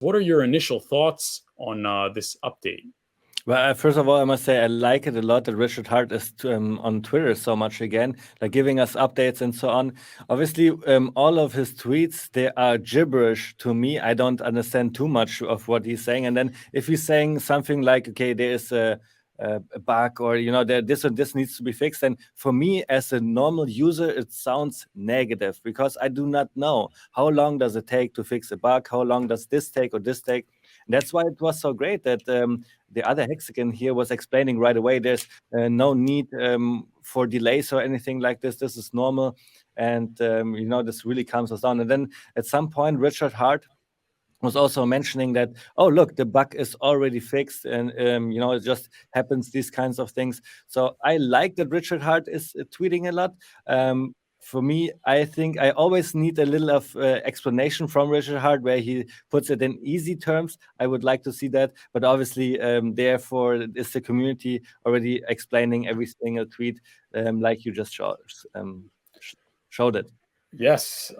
What are your initial thoughts on this update? Well, first of all, I must say I like it a lot that Richard Hart is on Twitter so much again, like giving us updates and so on. Obviously, all of his tweets, they are gibberish to me. I don't understand too much of what he's saying. And then if he's saying something like, okay, there is a bug, or that this and this needs to be fixed, and for me as a normal user it sounds negative, because I do not know how long does it take to fix a bug, how long does this take or this take. And that's why it was so great that the other hexagon here was explaining right away there's no need for delays or anything like this. This is normal, and this really calms us down. And then at some point Richard Hart was also mentioning that, oh look, the bug is already fixed, and it just happens, these kinds of things. So I like that Richard Hart is tweeting a lot. For me, I think I always need a little of explanation from Richard Hart where he puts it in easy terms. I would like to see that, but obviously, therefore, is the community already explaining every single tweet, like you just showed it. Yes,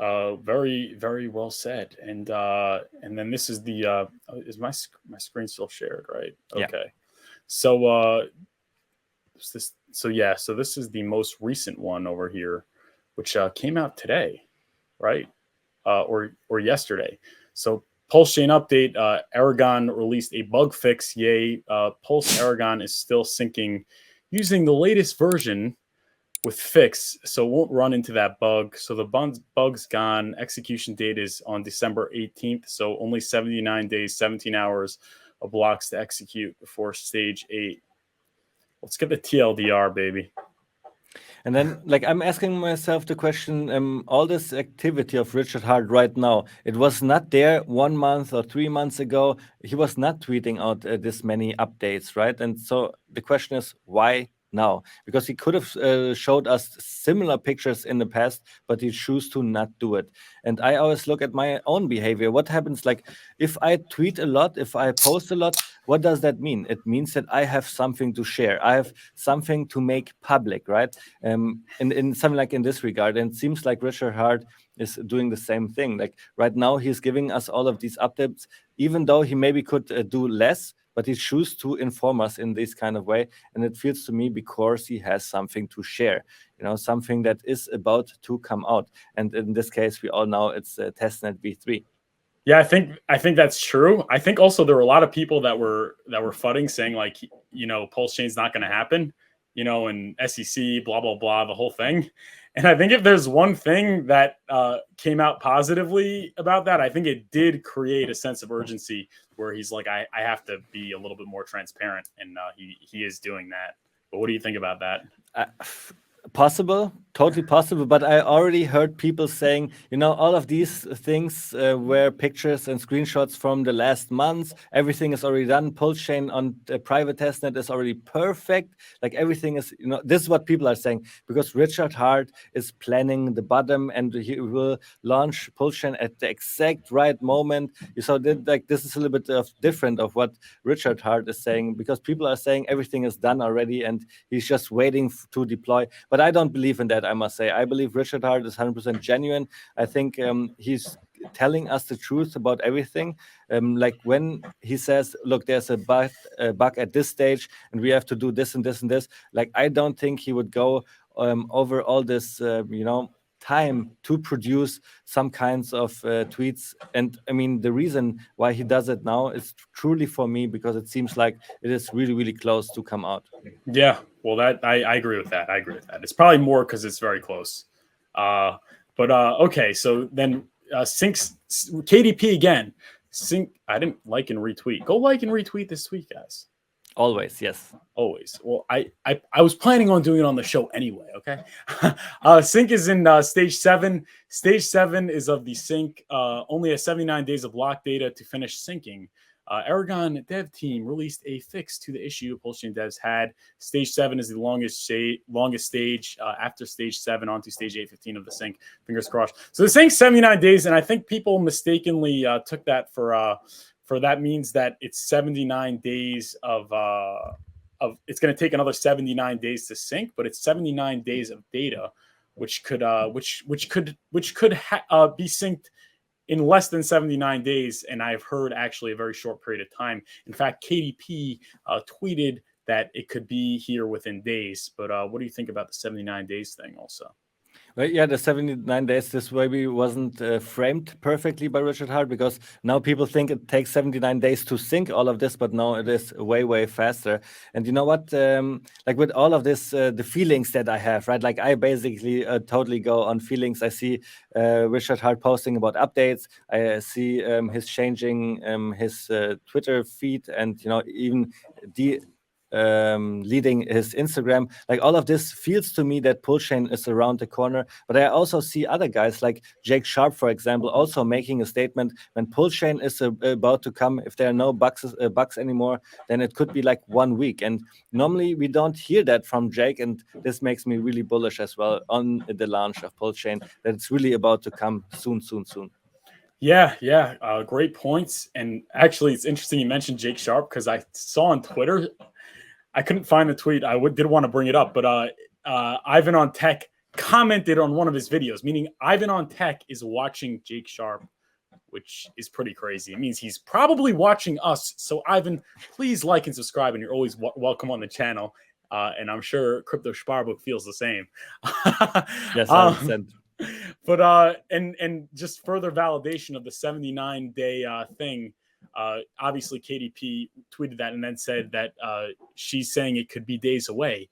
very, very well said. And then this is the is my screen still shared, right? Yeah. Okay. So so this is the most recent one over here, which came out today, right? Or yesterday. So Pulsechain update, Aragon released a bug fix. Yay. Pulse Aragon is still syncing using the latest version with fix, so it won't run into that bug. So the bug's gone. Execution date is on December 18th. So only 79 days, 17 hours of blocks to execute before stage 8. Let's get the TLDR, baby. And then, like, I'm asking myself the question, all this activity of Richard Hart right now, it was not there 1 month or 3 months ago. He was not tweeting out this many updates, right? And so the question is, why now? Because he could have showed us similar pictures in the past, but he choose to not do it. And I always look at my own behavior. What happens, like, if I tweet a lot, if I post a lot, what does that mean? It means that I have something to share. I have something to make public, right? In something like in this regard. And it seems like Richard Hart is doing the same thing. Like right now, he's giving us all of these updates, even though he maybe could do less, but he chooses to inform us in this kind of way. And it feels to me because he has something to share, something that is about to come out. And in this case, we all know it's testnet v3. Yeah, I think that's true. I think also there were a lot of people that were fudding, saying like, Pulsechain's not going to happen, and SEC, blah blah blah, the whole thing. And I think if there's one thing that came out positively about that, I think it did create a sense of urgency where he's like, I have to be a little bit more transparent, and he is doing that. But what do you think about that? Possible, totally possible. But I already heard people saying, all of these things were pictures and screenshots from the last months. Everything is already done. Pulsechain on the private testnet is already perfect. Like everything is, this is what people are saying, because Richard Hart is planning the bottom and he will launch Pulsechain at the exact right moment. So like this is a little bit different of what Richard Hart is saying, because people are saying everything is done already and he's just waiting to deploy. But I don't believe in that, I must say. I believe Richard Hart is 100% genuine. I think he's telling us the truth about everything. Like when he says, look, there's a bug at this stage and we have to do this and this and this. Like, I don't think he would go over all this, time to produce some kinds of tweets. And I mean, the reason why he does it now is truly for me because it seems like it is really, really close to come out. Yeah, well, that I agree with that. I agree with that. It's probably more because it's very close. But okay, so then Sync KDP again. Sync. I didn't like and retweet. Go like and retweet this tweet, guys. Always, yes. Always. Well, I was planning on doing it on the show anyway. Okay. Sync is in stage 7. Stage 7 is of the sync. Only has 79 days of block data to finish syncing. Aragon dev team released a fix to the issue Pulsechain devs had. Stage 7 is the longest stage. After stage 7, onto stage 815 of the sync. Fingers crossed. So the sync's 79 days, and I think people mistakenly took that for that means that it's 79 days of it's going to take another 79 days to sync, but it's 79 days of data, which could be synced in less than 79 days. And I've heard actually a very short period of time. In fact, KDP tweeted that it could be here within days. But what do you think about the 79 days thing also? Well, yeah, the 79 days, this maybe wasn't framed perfectly by Richard Hart, because now people think it takes 79 days to sync all of this, but no, it is way, way faster. And you know what? Like with all of this, the feelings that I have, right? Like I basically totally go on feelings. I see Richard Hart posting about updates. I see his changing his Twitter feed, and, you know, even leading his Instagram. Like all of this feels to me that Pulsechain is around the corner. But I also see other guys like Jake Sharp, for example, also making a statement when Pulsechain is about to come. If there are no bugs anymore, then it could be like 1 week. And normally we don't hear that from Jake, and this makes me really bullish as well on the launch of Pulsechain, that it's really about to come soon. Yeah, great points. And actually, it's interesting you mentioned Jake Sharp, because I saw on Twitter, I couldn't find the tweet. I did want to bring it up, but Ivan on Tech commented on one of his videos, meaning Ivan on Tech is watching Jake Sharp, which is pretty crazy. It means he's probably watching us. So Ivan, please like and subscribe, and you're always welcome on the channel. And I'm sure Crypto Sparbook feels the same. Yes, 100%. But and just further validation of the 79-day thing. Obviously, KDP tweeted that and then said that she's saying it could be days away.